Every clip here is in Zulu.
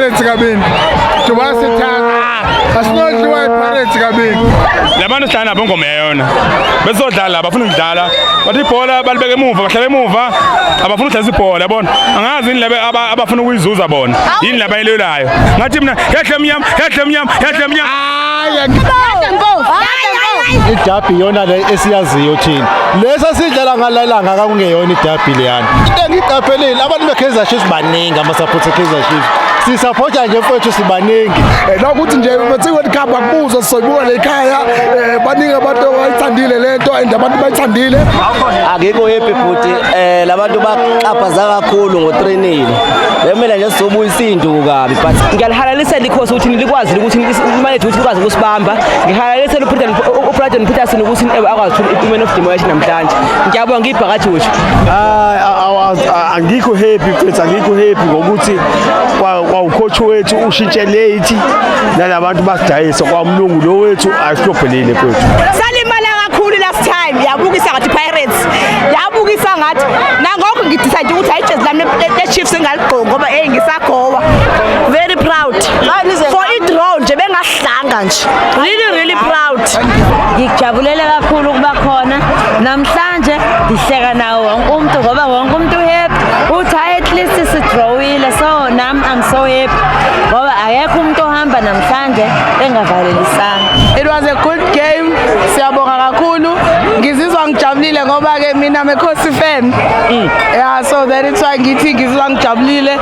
Pirates kabini. Tubasithanga. Asinodliwa iPirates kabini. Labantu sihlala nabo ngoma yona. Besodlala abafuna ukudlala. Bathi ibhola balibeke emuva, bahlala emuva. Abafuna ukudlala ibhola yabona. Angazi yini laba abafuna ukuyizuza bona. Yini laba elelayo. Ngathi mina yahle mnyama. Idabi yona le esiyaziyo thina. Lesa sidlala ngalalanga akungeyona idabi leyana. Into engiqaphelile abantu beKaizer Chiefs baningi ama-support eKaizer Chiefs. Sisupporta nje mfowethu sibaningi. Nokuthi nje bethi World Cup akubuzwa sizoyibuka la ekhaya baningi abantu abayithandile lento and abantu bayithandile. Akekho happy futhi labantu baqaphaza kakhulu ngo-3-0. Bemela nje sizobuyisa induku kabi but ngiyalihalalisela ikhosi ukuthi likwazi ukuthi imali ukuthi likwazi ukusibamba. Ngihalalisela uPresident Peterson ukuthi akwazi ukuthola i-women of the match namhlanje. Ngiyabonga ibhakathi wethu. Angikho happy mfethu, angikho happy ngokuthi kwawucoach wethu ushintshe late nalabantu basidayisa kwamlungu lo wethu ayisihlophelele mfethu. Salimala kakhulu last time yabukisa ngathi Pirates yabukisa ngathi nangokho ngidecide ukuthi ayijezi lami le-Chiefs engaligqoki ngoba ngisagoba very proud for i-draw nje bengahlanga nje really proud. Ngijabulele kakhulu ukuba khona namhlanje ndihleka nawo wonke umuntu ngoba wonke umuntu happy uthi at least sidrawile so nami I'm so happy ngoba akekho umuntu ohamba namhlanje engavalelisana. It was a good game. Siyabonga kakhulu. Ngizizwa ngijabulile ngoba ke mina Mkhosi fan. Yeah, so that is why ngithi ngizizwa ngijabulile.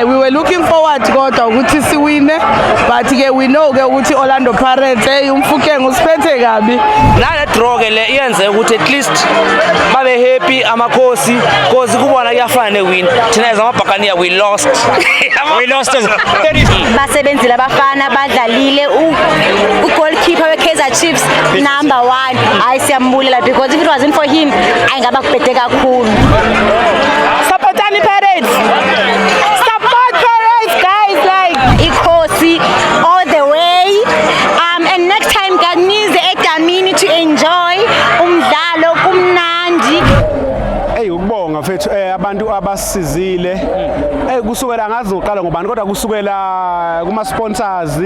We were looking forward kodwa ukuthi siwine but ke we know ke ukuthi Orlando Pirates umfukenge usiphethe kabi. Nale draw ke le iyenze ukuthi at least babe happy amakhosi cause kubona kuyafana newin. Thina as amabhakaniya we lost. We lost. Basebenzile abafana badlalile u-goalkeeper we-Kaizer Chiefs number 1 hayi siyambulela because if it wasn't for him ayingaba kubhede kakhulu. Supportani Pirates. Support Pirates guys like Ikhosi all the way and next time ganize eDamini to enjoy umdlalo kumnandi. Ukubonga mfethu abantu abasizile kusukela ngazi uqala ngobani kodwa kusukela kuma sponsors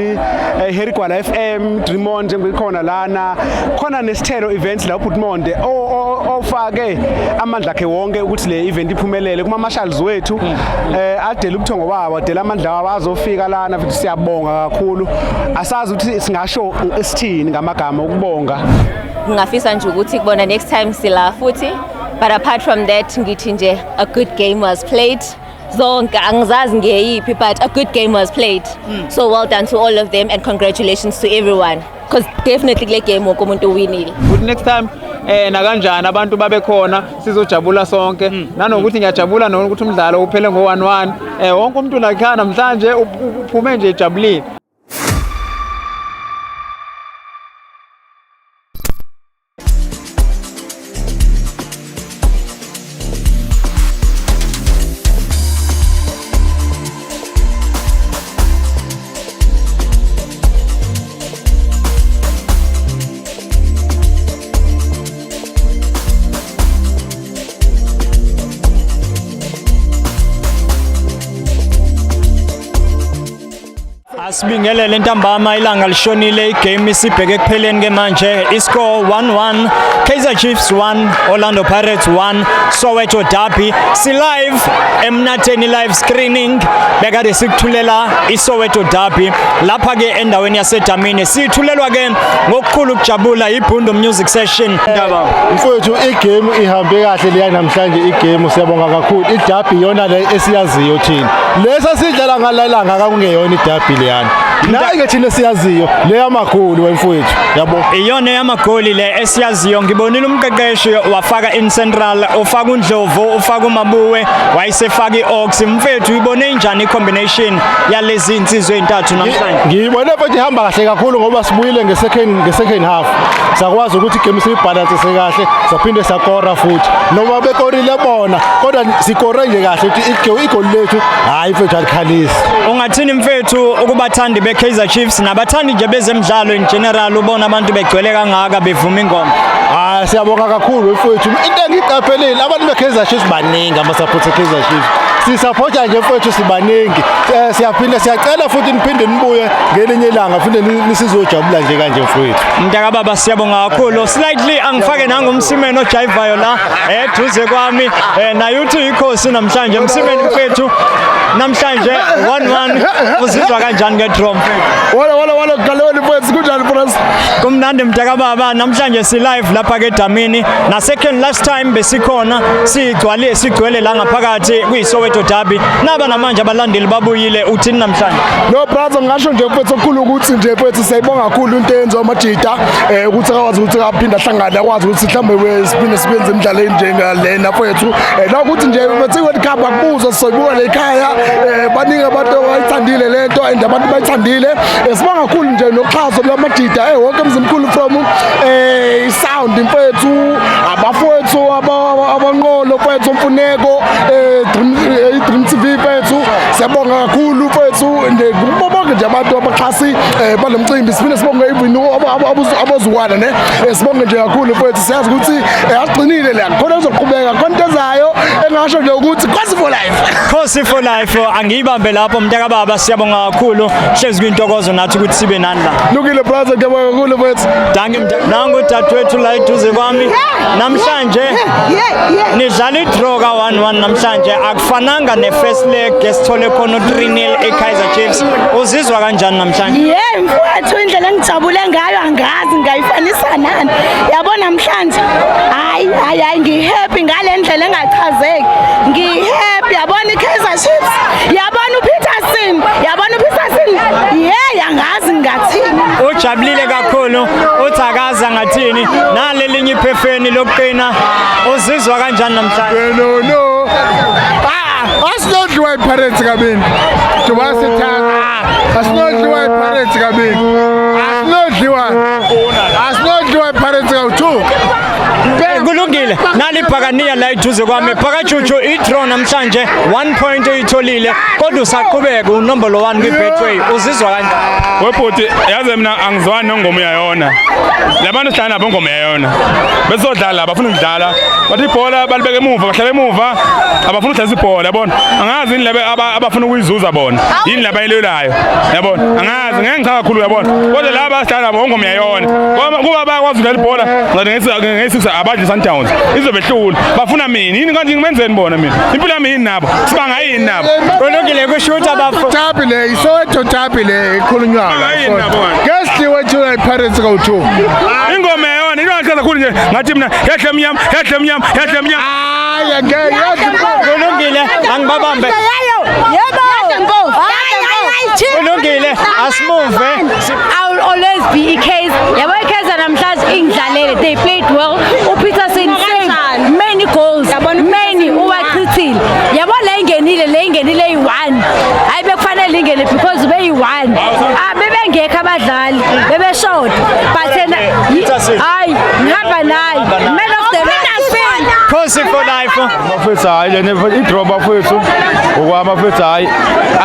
Herigwala FM Dreamon njengokhona lana khona nesithelo events la uPutmonde ofake amandla akhe wonke ukuthi le event iphumelele kuma marshals wethu adela ubuthongo babo adela amandla wabo azofika lana futhi siyabonga kakhulu asazi ukuthi singasho isithini ngamagama ukubonga. Ngafisa nje ukuthi kubona next time sila futhi. But apart from that, ngithi nje a good game was played. Zonke angizazi ngeyiphi but a good game was played. So well done to all of them and congratulations to everyone. Because definitely le game wonke umuntu uwinile. But next time na kanjani abantu babe khona sizojabula sonke. Nanokuthi ngiyajabula nokuthi umdlalo uphele ngo-1-1. Wonke umuntu la ekhaya namhlanje uphume nje ejabulile. Asibingelele ntambama ilanga lishonile igame isibheke kupheleni ke manje iscore 1-1 Kaizer Chiefs 1 Orlando Pirates 1 Soweto Derby si live emnatheni live screening bekade sikuthulela iSoweto Derby lapha ke endaweni yaseDamini sithulelwa ke ngokukhulu ukujabula iBhundo Music Session. Mfowethu igame ihambe kahle leya namhlanje igame siyabonga kakhulu iDerby yona le esiyaziyo thina lesa sidlala ngalalanga akungeyona iDerby leyana naye thina siyaziyo le yamagoli wemfowethu yabo iyona yamagoli le esiyaziyo ngibonile umqeqeshi wafaka in central ufaka uNdlovu ufaka uMabuwe wayisefaka iOx mfethu ibone njani icombination yalezi insizwe ezintathu namhlanje. Ngibone futhi ihamba kahle kakhulu ngoba sibuyile ngesecond half sakwazi ukuthi igame siyibalance kahle saphinde sakora futhi noma bekorile bona kodwa sikore nje kahle ukuthi igoli lethu hayi mfethu alikhalisi. Ungathini mfethu ukubathandi beKaizer Chiefs nabathandi nje bezemidlalo in general ubona abantu begcwele kangaka bevuma ingoma? Siyabonga kakhulu mfethu into engiqaphelile abantu beKaizer Chiefs baningi ama support eKaizer Chiefs sisupporta nje mfowethu sibaningi. Siyaphinda siyacela futhi niphinde nibuye ngelinye ilanga futhi nisizojabula nje kanje mfowethu. Mntaka baba siyabonga kakhulu. Slightly angifake nangumsimeno ojivayo la eduze kwami na YouTube ikhosi namhlanje Msimeni mfethu namhlanje 1-1 uzizwa kanjani ngedraw mfethu? Wala galewani mfethu kunjani bros? Kumnandi mntaka baba namhlanje si live lapha ke Damini na second last time besikhona sigcwele la ngaphakathi kuyiSoweto Derby naba namanje abalandeli babuyile uthini namhlanje? No brother ngasho nje mfethu okukhulu ukuthi nje mfethu siyayibonga kakhulu into yenziwa amajita ukuthi akwazi ukuthi aphinda ahlangana akwazi ukuthi mhlambe siphinde sibenze imidlalo enjengalena mfethu la ukuthi nje mfethu World Cup akubuzwa soyibuka la ekhaya baningi abantu abayithandile lento and abantu bayithandile sibonga kakhulu nje noxhaso lamajita wonke umzimkhulu from sound mfethu abafowethu abanqolo mfethu Mfuneko Dream TV mfethu siyabonga kakhulu mfethu bonke nje abantu abaxhasi balemcimbi sifune sibonge even abozukwana ne sibonge nje kakhulu mfethu siyazi ukuthi agcinile la khona uzoqhubeka konke ezayo engasho nje ukuthi Khosi for life. Khosi for life angiyibambe lapho mntaka baba siyabonga kakhulu hlezi kwintokozo nathi ukuthi sibe nani la. Lukile brother ngiyabonga kakhulu mfethu. Danke nangu dadwethu la eduze kwami namhlanje nidlala idraw ka 1-1 namhlanje akufananga ne-first leg esithole khona 3-0 eKaizer Chiefs uzizwa kanjani namhlanje? Mfowethu indlela engijabule ngayo angazi ngayifanisa nani yabona namhlanje hayi ngihappy ngale ndlela engachazeki ngihappy yabona iKaizer Chiefs yabona uPeterson yangazi ngathini ujabulile kakhulu uthakaza ngathini nalelinye iphefeni lokuqina uzizwa kanjani namhlanje? No asinodliwa iPirates kabini tubasithanga asinodliwa iPirates kabini asinodliwa iPirates kawu2 kulungile nalibhakaniya la eduze kwami phakajuju idraw namhlanje 1 point oyitholile kodwa usaqhubeka unombolo 1 kwiBetway uzizwa kanjani? Webhuti yazi mina angizwani nongoma yayona labantu sihlala nabo ngoma yayona besodlala abafuna ukudlala bathi ibhola balibeke emuva bahlala emuva abafuna ukudlala ibhola yabona angazi yini laba abafuna ukuyizuza bona yini laba elelayo yabona angazi ngeke ngichaka kakhulu yabona kodwa laba sihlala nabo ngoma yayona kuba bayakwazi ukudlala ibhola ngeke abadle Sundowns izobe hlula bafuna mina yini kanti ngimenzeni bona mina impilo yami yini nabo sibanga yini nabo kulungile kushuta Derby le iSoweto Derby le ikhulunywa ngesliwe thula iPirates kawu2 ingoma yona iyaqhaza kakhulu nje ngathi mina yahle mnyama kulungile angibabambe kulungile asimove. I will always be case yabo iKaizer namhlanje ingidlalele they played well uPeterson saved many goals many uwachithile yabo le ingenile yi1 hayi bekufanele ingene because beyi1 bebengekho abadlali bebeshort but hayi ngihamba naye man of the match Khosi for life bafethu hayi lena idraw bafethu okwama bafethu hayi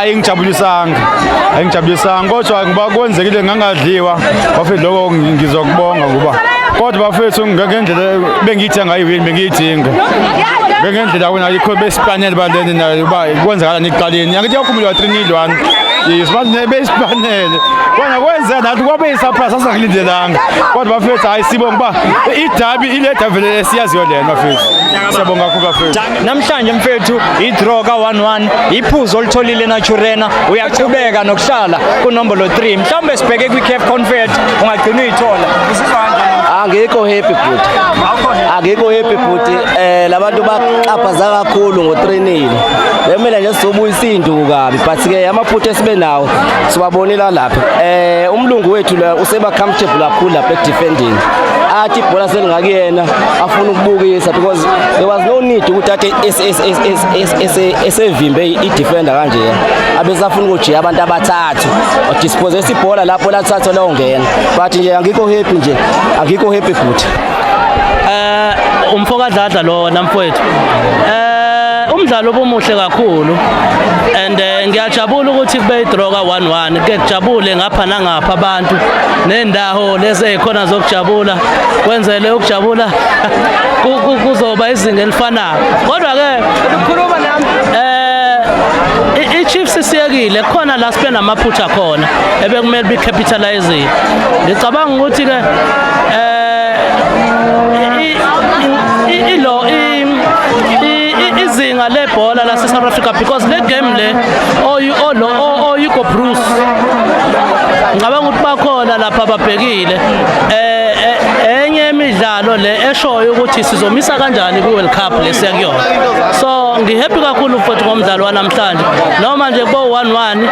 ayingijabulisanga kodwa ngiba kwenzekile ngangadliwa bafethu lokho ngizokubonga kuba kodwa bafethu ngendlela bengiyithenga yiwini bengiyidinga bengendlela wena ayikho bespanel baleni nayo ba kwenzakala niqaleni angithi yakhumulwa 3-1 yisibathi bespanel kwana kwenza nathi kwabe isurprise asakulindelanga kodwa bafethu hayi sibonga ba iDerby iletha vele esiyaziyo lena bafethu siyabonga kakhulu bafethu namhlanje mfethu idraw ka 1-1 iphuzo olitholile naChurena uyaqhubeka nokuhlala kunombolo 3 mhlawumbe sibheke kwiCAF Confed ungagcina uyithola usizwa kanjani? Angikho happy futhi labantu baqaphaza kakhulu ngo3-0 bekumele nje sizobuyisa induku kabi but ke amaphutha esibe nawo siwabonela lapha umlungu wethu la useba comfortable kakhulu lapha edefending athi ibhola selingakuyena afuna ukubukisa because there was no need ukuthi athe esevimbe idefender kanje abesafuna ukujiya abantu abathathu dispose ibhola lapho lathatha la ongena but nje angikho happy futhi umfokadladla lo namfowethu umdlalo omuhle kakhulu and ngiyajabula ukuthi kube idraw ka 1-1 ke kujabule ngapha nangapha abantu nendawo lezi ezikhona zokujabula kwenzele ukujabula kuzoba izinga elifanayo kodwa ke ukukhuluma nami sisiyekile khona la sibe namaphutha khona ebekumele bicapitalize. Ngicabanga ukuthi ke izinga lebhola la South Africa because le game le oyiko Bruce ngicabanga ukuthi bakhona lapha ababhekile enye imidlalo le eshoyo ukuthi sizomisa kanjani ku World Cup lesiyakuyona. So ngihappy kakhulu futhi ngomdlalo wanamhlanje noma nje bo 1-1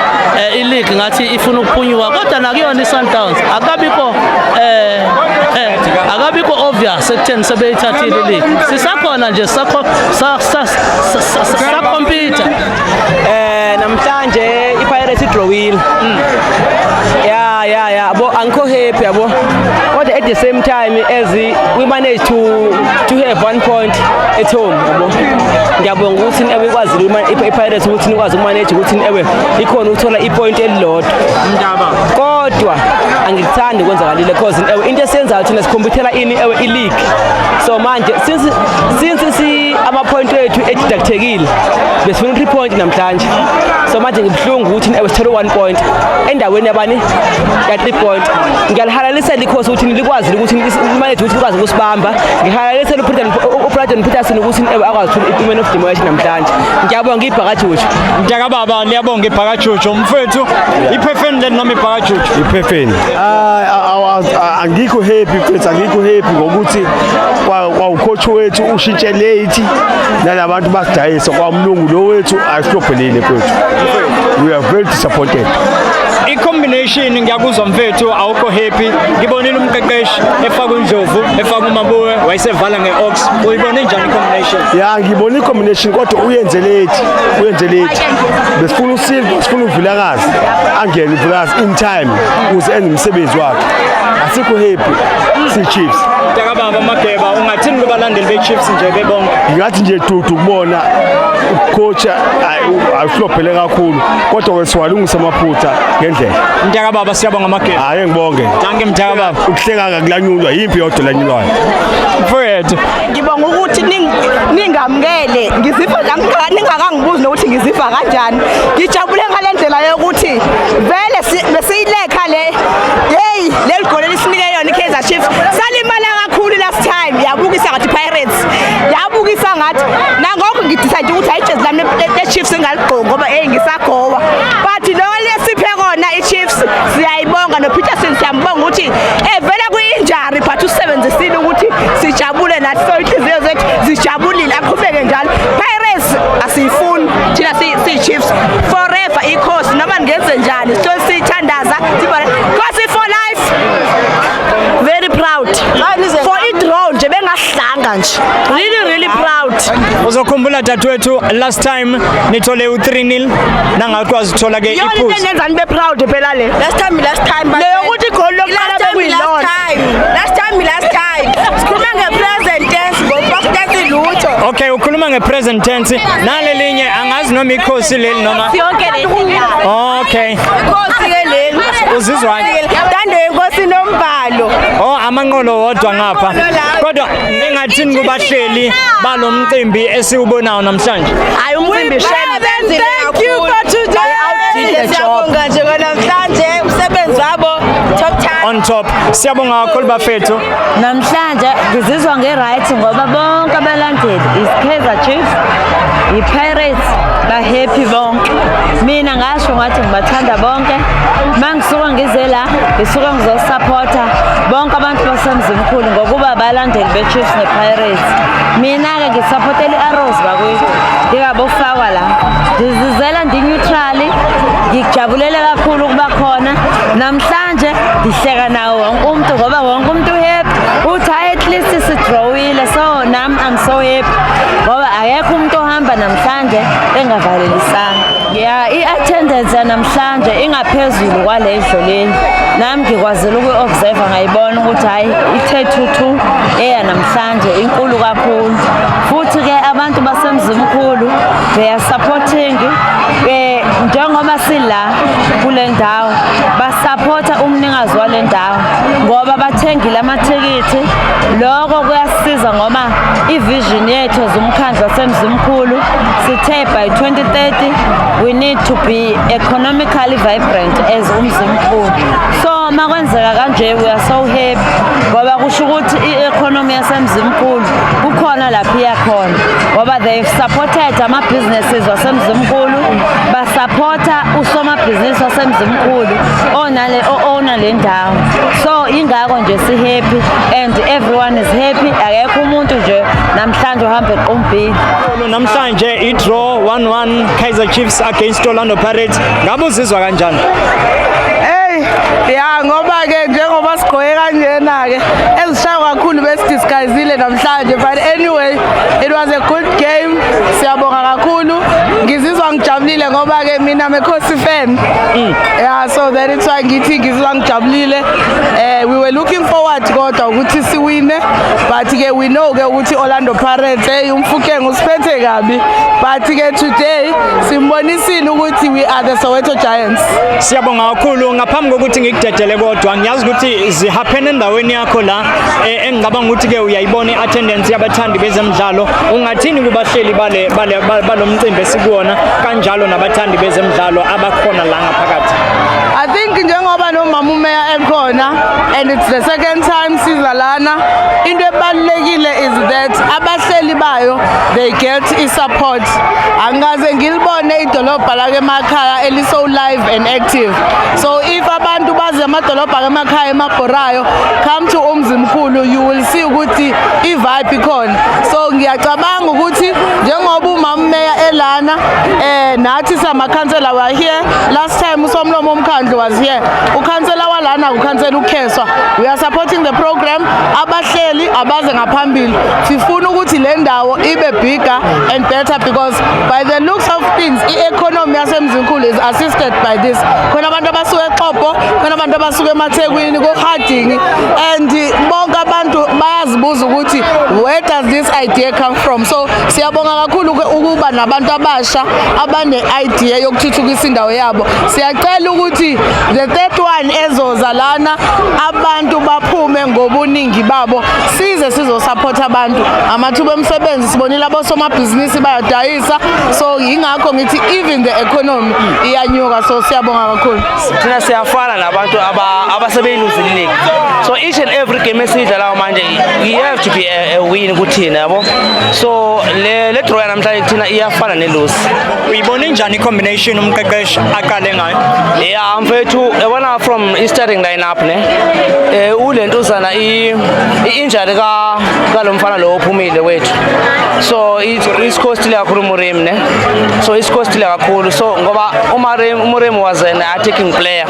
ileague ngathi ifuna ukuphunyuka kodwa nakuyona iSundowns akabiko obvious ekutheni sebeyithathile ileague. Sisakhona nje sa compete namhlanje iPirates idrawile. Yeah, but angikho happy yabo. But at the same time as we managed to have 1 point at home yabo. Ngiyabonga ukuthi ebekwazi iPirates ukuthi nikwazi ukumanage ukuthi ikhona ukuthola ipoint elilodwa. Kodwa angikuthandi kwenzakalile because into esenzayo thina sikhompithela ini ileague. So manje since ama-point wethu edidactekile besifuna 3 point namhlanje. So manje ngibhlungu ukuthi sithole 1 point endaweni yabani ya 3 point. Ngiyalihalalisa likhosi ukuthi likwazi ukuthi limanage ukuthi likwazi ukusibamba. Ngihalalisa uPrayton Peterson ukuthi akwazi ukuthola i-man of the match namhlanje. Ngiyabonga iBhakajuju. Mntakababa niyabonga iBhakajuju mfethu iphefeni noma iBhakajuju iphefeni. Angikho happy mfethu angikho happy ngokuthi kwawucoach wethu ushintshe late nalabantu basidayisa kwamlungu lo wethu asihlobhelile mfethu. We are very disappointed. I-combination ngiyakuzwa mfethu awukho happy. Ngibonile umqeqeshi efaka uNdlovu efaka uMabuwe wayesevala ngeOx. Uyibone njani i-combination? Yeah, ngibona i-combination kodwa uyenze late. Besifuna uSilva sifuna uVilakazi angene uVilakazi in time ukuze enze umsebenzi wakhe. Asikho happy si-Chiefs. Mntakababa Mageba ungathini kubalandeli be-Chiefs nje bebonke? Ngingathi nje dudu kubona ucoach awuhlobhele kakhulu kodwa kwesiwalungisa amaphutha ngendlela. Mntakababa siyabonga Mageba. Hayi ngibonge. Danke Mntakababa. Ukuhleka kulanyulwa yimpi yodwa lanyulwayo. Mfethu ngibonga ukuthi ningamukele ngizifa ningakangibuzi nokuthi ngizifa kanjani. Ngijabule ngalendlela yokuthi vele besiyilekha le leli goli lisinike yona iKaizer Chiefs salimala kakhulu last time yabukisa ngathi Pirates yabukisa ngathi nangokho ngidecide ukuthi ayijezi lami leChiefs engaligqoka ngoba ngisagowa but lo lesiphe kona iChiefs siyayibonga noPeterson siyambonga ukuthi evela kwi-injury but usebenzisile ukuthi sijabule nathi so inhliziyo zethu zijabulile aqhubeke njalo. Pirates asiyifuni thina si-Chiefs forever ikhosi noma ngenze njani sihlole siyithandaza because for life very proud for i-draw nje bengahlanga nje really proud. Uzokhumbula dadwethu last time nithole u3-0 nangakwazi ukuthola ke iphuzu. Yona nenza nibe proud phela le last time leyo ukuthi igoli lokuqala bekuyilona last time sikhuluma nge-present tense ngo-past tense lutho. Okay ukhuluma nge-present tense nalelinye angazi noma ikhosi leli noma yonke le okay ikhosi ke leli uzizwani tando yenkosi nombhalo amanqolo wodwa ngapha kodwa ningathini kubahleli balomcimbi esiubonayo namhlanje? Hayi umcimbi shame thank you for today. Siyabonga nje namhlanje umsebenzi wabo top time on top. Siyabonga kakhulu bafethu. Namhlanje ngizizwa nge-right ngoba bonke abalandeli iKaizer Chiefs iPirates ba-happy bonke. Mina ngasho ngathi ngibathanda bonke. Mangisuka ngize la ngisuka ngizosupporta bonke abantu basemzimkhulu ngokuba abalandeli be-Chiefs ne-Pirates. Mina-ke ngisupportela i-Arrows bakwethu ngingabofakwa la ngizizela ndi-neutral ngikujabulela kakhulu ukuba khona namhlanje ndihleka nawo wonke umuntu ngoba wonke umuntu happy uthi hayi at least sidrawile so nami I'm so happy ngoba akekho umuntu ohamba namhlanje engavalelisanga. I-attendance yanamhlanje ingaphezulu kwale edluleni nami ngikwazela uku-observe ngayibona ukuthi hayi i-32 eyanamhlanje inkulu kakhulu futhi-ke abantu basemzimkhulu they are supporting njengoba sila kule ndawo basupporta umnikazi wale ndawo ngoba bathengile amathikithi lokho kuyasiza kuyasiza ngoba i-vision yethu zomkhandlu wasemzimkhulu sithe by 2030 we need to be economically vibrant as umzimkhulu. So makwenzeka kanje we are so happy ngoba kusho ukuthi i-economy yasemzimkhulu kukhona lapha iyakhona ngoba they've supported ama-businesses wasemzimkhulu, basupporta usomabhizinisi wasemzimkhulu owner le ndawo. So ingakho nje si-happy and everyone is happy. Akekho umuntu nje namhlanje uhambe eqombini. Namhlanje i-draw 1-1 Kaizer Chiefs against Orlando Pirates. Ngabe uzizwa kanjani? Ya ngoba ke njengoba sigqoke kanjena ke ezishaya kakhulu besidisguisile namhlanje, but anyway it was a good game. Siyabonga kakhulu, ngizizwa ngijabulile ngoba ke mina Mkhosi fan. Yeah, so that is why ngithi ngizizwa ngijabulile. We were looking forward kodwa ukuthi siwine, but ke we know ke ukuthi Orlando Pirates umfukenge usiphethe kabi, but ke today simbonisile ukuthi we are the Soweto Giants. Siyabonga kakhulu. Ngaphambi kokuthi ngikudedele kodwa ngiyazi ukuthi zihaphene endaweni yakho la engicabanga ukuthi ke uyayibona i-attendance yabathandi bezemidlalo. Ungathini kubahleli balomcimbi esikuwona kanjalo nabathandi bezemidlalo abakhona la ngaphakathi? I think njengoba nomama umeya ekhona and it's the second time sizalana, into ebalulekile is that abahleli bayo they get i-support. Angaze ngilibone idolobha la emakhaya eliso live and active. So if abantu baze amadolobha emakhaya emabhorayo come to umzimkhulu, you will see ukuthi i-vibe ikhona. So ngiyacabanga ukuthi njengoba umama umeya elana nathi samakhansela were here last time usomlomo omkhandlu was here, ukhansela walana ukhansela uKheswa. We are supporting the program. Abahleli abaze ngaphambili sifuna ukuthi le ndawo ibe bigger and better because by the looks of things i-economy yasemzimkhulu is assisted by this. Khona abantu abasuke eXhopo, khona abantu abasuke emaThekwini ko-Harding, and bonke abantu bayazibuza ukuthi where does this idea come from. So siyabonga kakhulu ukuba nabantu abasha abane-idea yokuthuthukisa indawo yabo. Siyacela ukuthi the third one ezoza lana abantu baphume ngobuningi babo size sizosupporta abantu. Amathuba emsebenzi sibonile abosomabhizinisi bayadayisa, so ingakho ngithi even the economy iyanyuka. So siyabonga kakhulu. Thina siyafana nabantu abasebeyiluzile. So each and every game esidlalayo manje we have to be a win kuthina yabo. So le draw namhlanje thina iyafana ne-lose. Uyibone njani i-combination umqeqeshi aqale ngayo? Yeah, mfethu yabona from starting lineup ne ulentuzana i-injury ka lo mfana lo ophumile wethu. So it's costly kakhulu Murem ne. So it's costly kakhulu. So ngoba Murem was an attacking player.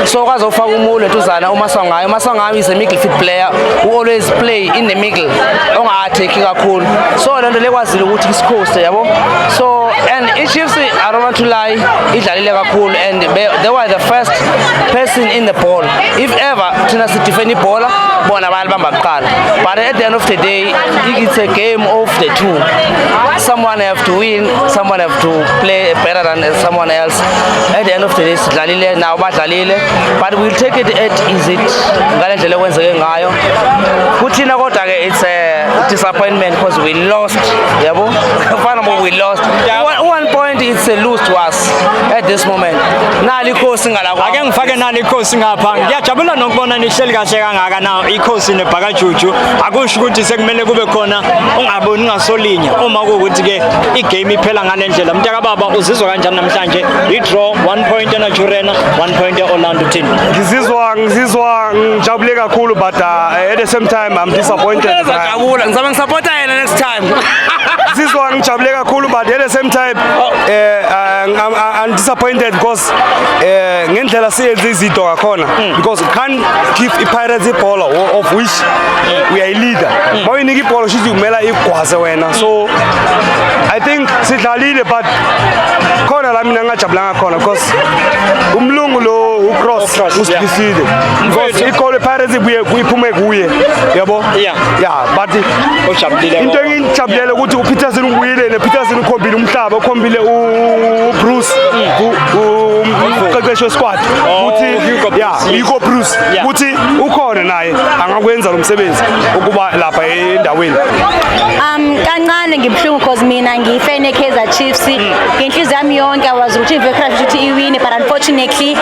So kwazofaka ulentuzana uMasangayo is a midfield player who always play in the middle. Onga-attack kakhulu. So lento lekwazile ukuthi isikhoste yabo. So and iChiefs, I don't want to lie, idlalile kakhulu and they were the first person in the ball. If ever thina si defend ibhola bona bayalibamba kuqala. But at the end of the day it's a game of the two. Someone have to win, someone have to play better than someone else. At the end of the day sidlalile nawo badlalile, but we'll take it at easy ngale ndlela kwenzeke ngayo. Kuthina kodwa ke it's a disappointment because we lost yabo. We lost. 1 point it's a lose to us at this moment. Nali ikhosi ngalakho. Ake ngifake nali ikhosi ngapha. Ngiyajabula nokubona nihleli kahle kangaka na ikhosi nebhakajuju. Akusho ukuthi sekumele kube khona ungaboni ngasolinya uma kuukuthi ke igame iphela ngale ndlela. Mntaka baba uzizwa kanjani namhlanje? I-draw 1 point eNajurena, 1 point eOrlando team. Ngizizwa ngijabule kakhulu but at the same time I'm disappointed. Ngizaba ngisupporta yena next time. Ngizizwa ngijabule kakhulu but at the same time I'm disappointed because ngendlela siyenza izinto ngakhona because we can't give iPirates iball of which we are a leader. Bayinika iball shithi kumela igwaze wena. So I think sidlalile but khona la mina ngajabulanga khona because umlungu lo uCross usiphisile because ikole iPirates kuyiphume kuye yabo. Yeah but into engijabulele ukuthi uPeterson ubuyile nePeterson ukhombile umhlaba ukhombile uBruce umqeqeshi wesquad ukuthi Hugo Bruce ukuthi ukhona naye angakwenza lo msebenzi ukuba lapha endaweni. Kancane ngibhlungu because mina ngifane Kaizer Chiefs. Ngenhliziyo yami yonke awazi ukuthi iVictory ukuthi iwine, but unfortunately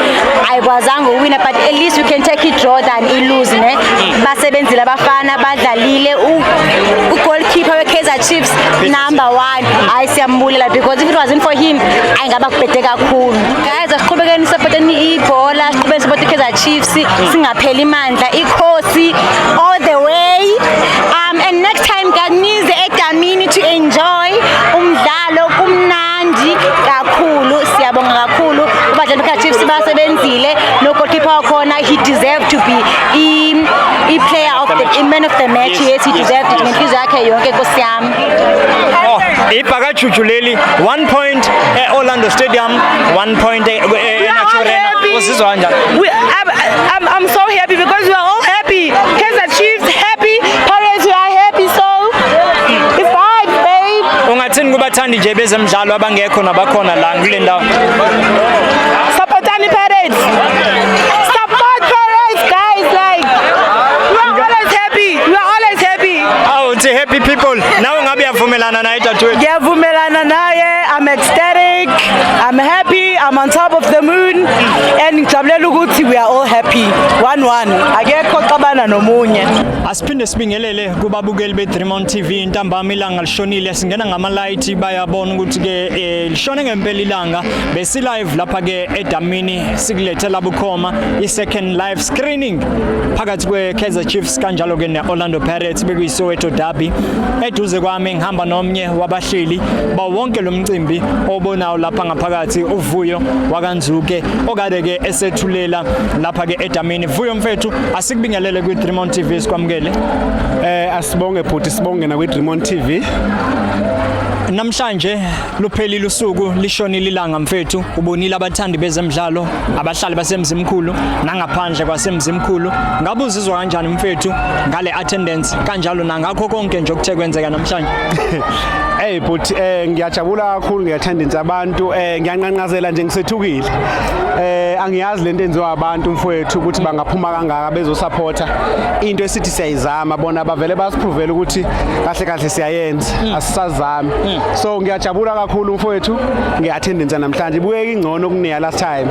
ayikwazanga uwina, but at least you can take it draw than lose ne. Basebenzile abafana badlalile goalkeeper weKaizer Chiefs number 1 ayisiyambulela because if it wasn't for him ayingaba kubhede kakhulu. Guys, asiqhubekeni supporteni ibhola, siqhubekeni support iKaizer Chiefs, singapheli imandla, ikhosi all the way. And next time Ganize eDamini to enjoy umdlalo kumnandi kakhulu. Siyabonga kakhulu ubadlali beKaizer Chiefs basebenzile, no goalkeeper wakhona, he deserved to be player of the man of the match. Yes, he deserved it. Ngenhliziyo yakhe yonke Nkosi yami. Ibhakajujuleli 1 point eOrlando Stadium, 1 point eNachorena. Usizwa kanjani? I'm so happy because we are all happy. Kaizer Chiefs happy, Pirates we are happy, so it's fine, babe. Ungathini kubathandi nje bezemidlalo abangekho nabakhona la kule ndawo? Supportani Pirates. Support Pirates, guys, like we are always happy. We are always happy. It's happy people. Nawe ngabe uyavumelana naye dadwethu? Ngiyavumelana naye. I'm ecstatic. I'm happy. I'm on top of the moon. And ngijabulela ukuthi we are all happy. 1-1. Akekho xabana nomunye. Asiphinde sibingelele kubabukeli beDreamon TV. Intambama ilanga lishonile, singena ngama-light bayabona ukuthi ke lishone ngempela ilanga. Besi live lapha ke eDamini sikulethela bukhoma i-second live screening phakathi kweKaizer Chiefs kanjalo ke neOrlando Pirates bekuyiSoweto derby. Eduze kwami ngihamba nomnye wabahleli bawonke lo mcimbi obonayo lapha ngaphakathi, uVuyo wakanzuke okade ke esethulela lapha ke eDamini. Vuyo mfethu, asikubingelele kwiDreamon TV sikwamukele. Asibonge bhuti, sibonge na kwiDreamon TV. Namhlanje luphelile usuku, lishonile ilanga mfethu. Ubonile abathandi bezemidlalo, abahlali basemzimkhulu nangaphandle kwasemzimkhulu. Ngabe uzizwa kanjani mfethu ngale attendance kanjalo nangakho konke nje okuthe kwenzeka namhlanje? Hey but ngiyajabula kakhulu ngeattendance abantu, ngiyanqanqazela nje ngisethukile. Angiyazi lento enziwa abantu mfowethu ukuthi bangaphuma kangaka bezosupporta into esithi siyayizama, bona bavele basiprovela ukuthi kahle kahle siyayenza, asisazami. So ngiyajabula kakhulu mfowethu ngeattendance namhlanje, ibukeka ingcono kuneya last time.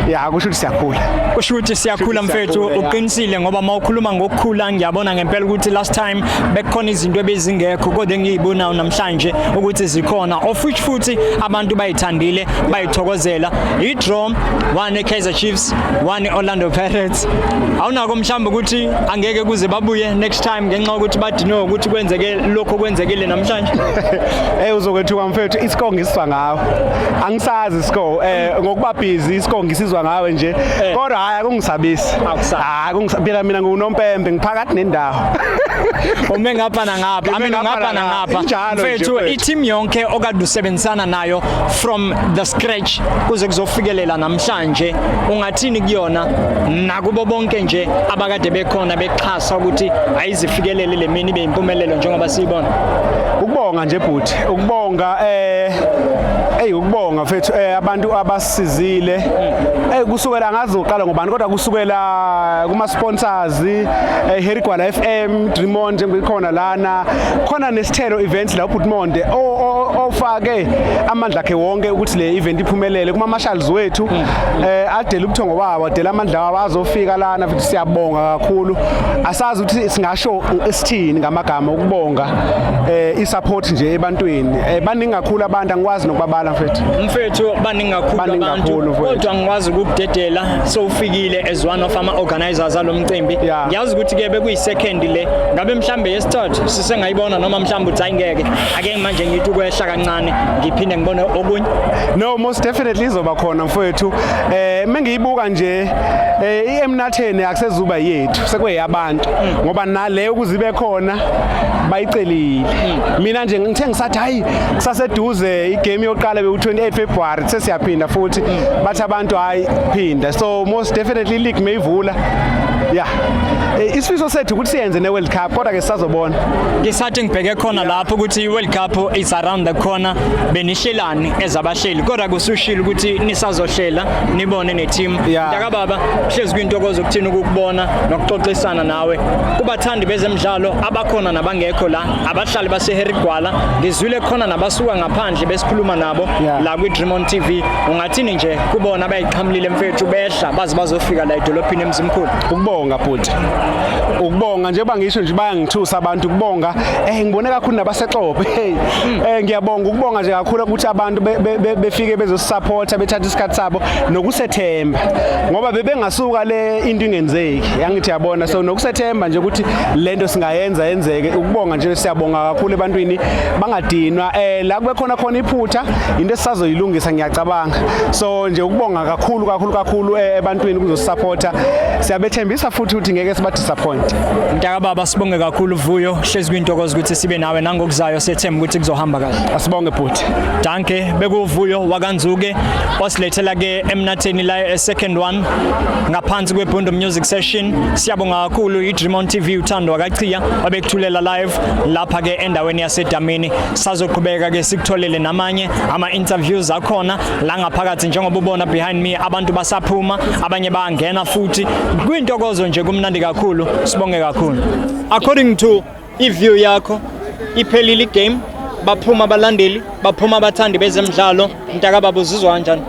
Ya kusho ukuthi siyakhula. Kusho ukuthi siyakhula mfethu, uqinisile ngoba mawukhuluma ngokukhula ngiyabona ngempela ukuthi last time bekukhona izinto ebezingekho kodwa engiyibona namhlanje ukuthi zikhona, of which futhi abantu bayithandile bayithokozela. I-draw 1 Kaizer Chiefs, 1 Orlando Pirates. Awunako mhlawumbe ukuthi angeke kuze babuye next time ngenxa ukuthi badino ukuthi kwenzeke lokho kwenzekile namhlanje? Uzokwethuka mfethu, iscore ngisizwa ngawo. Angisazi iscore, ngokuba busy iscore ngisizwa ngawe nje. Kodwa hayi akungisabisi. Kungisabila mina ngunompembe ngiphakathi nendawo. Ume ngapha nangapha, amina ngapha nangapha. Mfethu, i-team yonke okade usebenzisana nayo from the scratch kuze kuzofikelela namhlanje, ungathini kuyona nakubo bonke nje abakade bekhona bexhasa ukuthi ayizifikelele le mini beyimpumelelo njengoba siyibona? Ukubonga nje bhuti, ukubonga ukubonga mfethu abantu abasizile kusukela ngazi uqala ngobani kodwa kusukela kuma sponsors Herigwala FM, Dreamon njengokhona lana, khona nesithelo events la uPutmonde ofake amandla akhe wonke ukuthi le event iphumelele kuma marshals wethu adela ubuthongo babo, adela amandla wabo azofika lana futhi siyabonga kakhulu. Asazi ukuthi singasho isithini ngamagama ukubonga isupport nje ebantwini. Baningi kakhulu abantu angikwazi nokubabala mfethu baningi kakhulu abantu kodwa ngikwazi ukudedela sowufikile as one of ama organizers alomcimbi. Ngiyazi ukuthi ke bekuyi-second le, ngabe mhlambe yesithathu sisengayibona noma mhlambe uthi ayingeke ake manje ngithi ukwehla kancane ngiphinde ngibone okunye? No, most definitely izoba khona mfethu. Mengiyibuka nje iEmnatheni akusezuba yethu, sekuyabantu ngoba nale ukuzibe khona bayicelile. Mina nje ngithe ngisathi hayi kusaseduze igame yoqala beku-28 February sesiyaphinda futhi bathi abantu hayi phinda, so most definitely league mayivula. Yeah. isifiso sethu ukuthi siyenze ne-World Cup kodwa ke sisazobona. Ngisathi ngibheke khona lapho ukuthi i-World Cup is around the corner benishelani ezabahleli kodwa kusushila ukuthi nisazohlela nibone ne-team. Mntakababa hlezi kwintokozo ukuthini ukukubona nokuxoxisana nawe kubathandi bezemidlalo abakhona nabangekho la abahlali baseHerigwala ngizwile khona nabasuka ngaphandle besikhuluma nabo la kwi-Dreamon TV ungathini nje kubona bayiqhamulile mfethu behla baze bazofika la edolophini eMzimkhulu. Ukubonga futhi ukubonga njengoba ngisho nje bayangithusa abantu ukubonga ngibone kakhulu nabasexobo ngiyabonga ukubonga nje kakhulu ukuthi abantu befike bezosupporta bethatha isikhathi sabo nokusethemba ngoba bebengasuka le into ingenzeki yangithi yabona so nokusethemba nje ukuthi lento singayenza yenzeke ukubonga nje siyabonga kakhulu ebantwini bangadinwa la kube khona iphutha into esisazoyilungisa ngiyacabanga so nje ukubonga kakhulu ebantwini kuzosupporta siyabethembisa futhi ukuthi ngeke siba disappoint. Mntakababa sibonge kakhulu Vuyo hlezi kwintokozo ukuthi sibe nawe nangokuzayo sethemba ukuthi kuzohamba kahle. Asibonge futhi. Danke bekuvuyo wakanzuke osilethela ke emnatheni la second one ngaphansi kweBondo Music Session. Siyabonga kakhulu iDreamon TV uthando wakaChiya obekuthulela live lapha ke endaweni yaseDamini. Sazoqhubeka ke sikutholele namanye ama interviews akhona la ngaphakathi njengoba ubona behind me abantu basaphuma abanye bayangena futhi kwintokozo nje kumnandi kakhulu sibonge kakhulu. According to i-view yakho iphelile game baphuma abalandeli baphuma abathandi bezemidlalo Mntakababa uzizwa kanjani?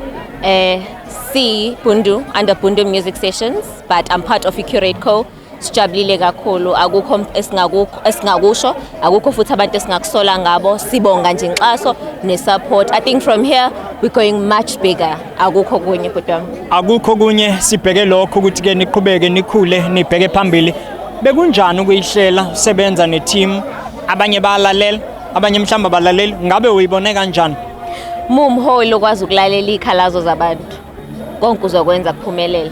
Bundu under Bundu Music Sessions but I'm part of iCurate Co. Sijabulile kakhulu akukho esingakusho akukho futhi abantu esingakusola ngabo sibonga nje inxaso ne-support. I think from here we're going much bigger. Akukho kunye kodwa akukho kunye sibheke lokho ukuthi ke niqhubeke nikhule nibheke phambili. Bekunjani ukuyihlela usebenza ne-team abanye balalela abanye mhlamba balaleli ngabe uyibone kanjani? Mumholi okwazi ukulalela ikhalazo zabantu konke uzokwenza kuphumelela.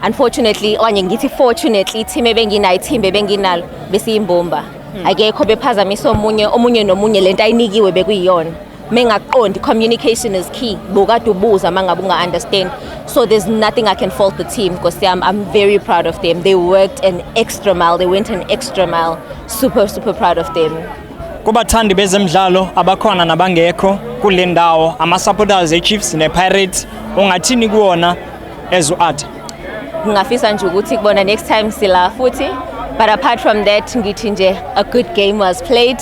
Unfortunately okanye ngithi fortunately i-team ebenginayo i-team ebenginalo besiyimbomba akekho bephazamisa omunye nomunye lento ayinikiwe bekuyiyona. Mengaqondi communication is key bokade ubuza mangabe unga-understand so there's nothing I can fault the team because I'm very proud of them. They worked an extra mile, they went an extra mile. Super proud of them. Kubathandi bezemidlalo abakhona nabangekho kule ndawo ama-supporters e-Chiefs ne-Pirates ungathini kuwona as u-art? Ngingafisa nje ukuthi kubona next time sila futhi but apart from that ngithi nje a good game was played.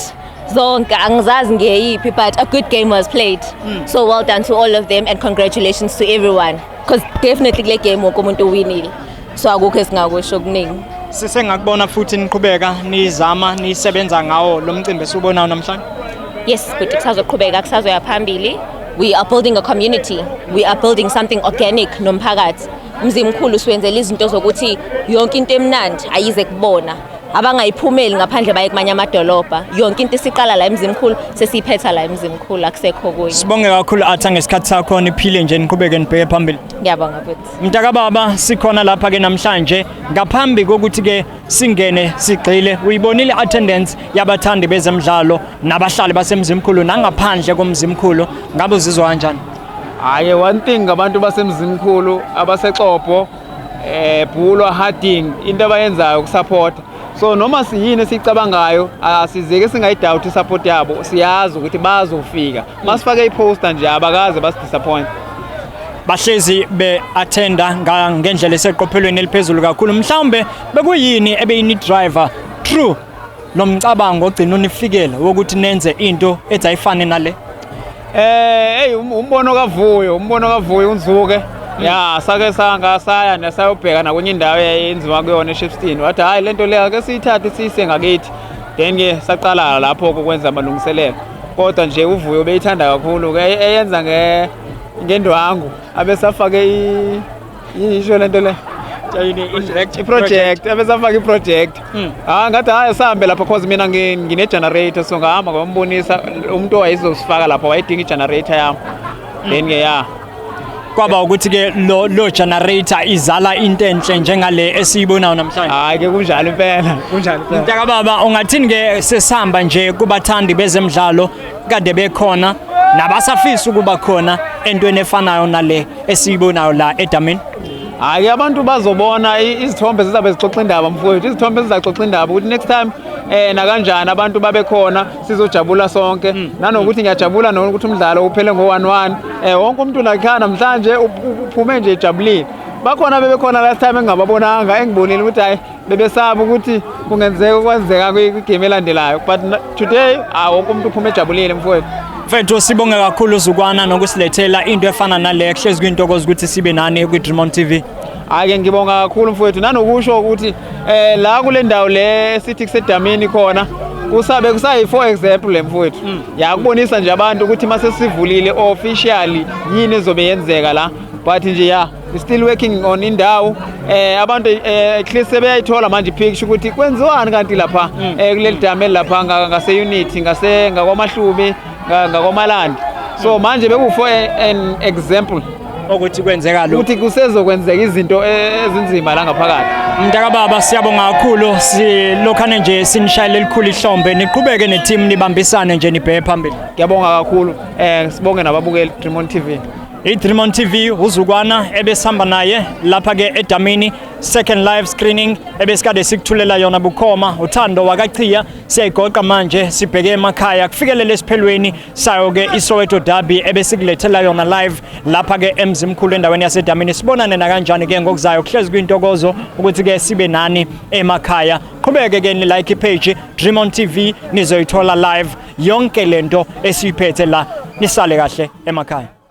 Zonke angizazi ngeyiphi but a good game was played. So well done to all of them and congratulations to everyone because definitely kule game wonke umuntu uwinile so akukho esingakusho okuningi. Sisengakubona futhi niqhubeka nizama nisebenza ngawo lo mcimbi esiubonayo namhlanje. Yes, but kusazoqhubeka kusazoya phambili. We are building a community. We are building something organic nomphakathi. Mzimkhulu siwenzela izinto zokuthi yonke into emnandi ayize kubona. Abangayiphumeli ngaphandle baye kumanye amadolobha. Yonke into isiqala la eMzimkhulu sesiphetha la eMzimkhulu akusekho kunye. Sibonge kakhulu Atha ngesikhathi sakho niphile nje niqhubeke nibheke phambili. Ngiyabonga futhi. Mntakababa sikhona lapha ke namhlanje ngaphambi kokuthi ke singene sigxile uyibonile attendance yabathandi bezemidlalo nabahlali baseMzimkhulu nangaphandle komzimkhulu ngabe uzizwa kanjani? Hayi one thing ngabantu baseMzimkhulu abasexobo Bhulwa Harding into abayenzayo ukusupport. So noma siyini sicabangayo asizeke singayidoubt isupport yabo siyazi ukuthi bazofika. Masifake iposter nje abakaze basidisappoint. Bahlezi be-attenda ngendlela eseqophelweni eliphezulu kakhulu mhlawumbe bekuyini ebeyini driver true nomcabango ogcina unifikela wokuthi nenze into ezayifane nale? Umbono kavuyo unzuke ya sake saya nesayobheka nakwenye indawo eyenziwa kuyona eShepstone wathi hayi lento leyo ake siyithathe siyise ngakithi then ke saqala lapho ukwenza amalungiselelo kodwa nje uvuyo beyithanda kakhulu ke eyenza ngendwangu abesafake isho lento le i-project abesafake i-project ngathi hayi sihambe lapha cause mina ngine generator so ngahamba ngombonisa umuntu owayezosifaka lapha wayedinga i-generator yami then ke kwaba ukuthi ke lo generator izala into enhle njengale esiyibonayo namhlanje. Hayi ke kunjalo impela Mntakababa ungathini ke sesihamba nje kubathandi bezemidlalo kade bekhona nabasafisa ukuba khona entweni efanayo nale esiyibonayo la eDamini? hayi abantu bazobona izithombe zizabe zixoxa indaba mfowethu, izithombe zizaxoxa indaba ukuthi next time na kanjani abantu babe khona sizojabula sonke nanokuthi ngiyajabula nokuthi umdlalo uphele ngo-1-1 wonke umuntu lakhaya namhlanje uphume nje ejabulile. Bakhona bebekhona last time engingababonanga engibonile ukuthi hayi bebesaba ukuthi kungenzeka kwenzeka kwigame elandelayo, but today wonke umuntu uphume ejabulile mfowethu. Mfethu sibonge kakhulu Zukwana nokusilethela into efana nale kuhlezi kuyintokozo ukuthi sibe nani kwi-Dremont TV. Ake ngibonga kakhulu mfowethu nanokusho ukuthi la kule ndawo le sithi kusedamini khona kusabe kusayi for example mfowethu yakubonisa nje abantu ukuthi mase sivulile officially yini ezobe yenzeka la, but nje we still working on indawo abantu clear sebeyayithola manje picture ukuthi kwenziwani kanti lapha kuleli dam lapha ngase unity ngakwamahlumi ngakwamalandi, so manje bekufor an example ukuthi kwenzeka lo ukuthi kusezokwenzeka izinto ezinzima la ngaphakathi. Mntaka baba siyabonga kakhulu, silokhane nje sinishayile elikhulu ihlombe, niqhubeke neteam nibambisane nje nibheke phambili. Ngiyabonga kakhulu sibonge nababukeli Dremont TV. I-Dremont TV uZukwana ebesihamba naye lapha ke eDamini second live screening ebesikade sikuthulela yona bukhoma uthando wakaChiya siyayigoqa manje sibheke emakhaya kufikelele esiphelweni sayo ke iSoweto Derby ebesikilethela yona live lapha ke emzimkhulu endaweni yaseDamini. Sibonane na kanjani ke ngokuzayo kuhlezi kuyintokozo ukuthi ke sibe nani emakhaya. Qhubeke ke ni like page Dremont TV nizoyithola live yonke lento esiyiphethe la, nisale kahle emakhaya.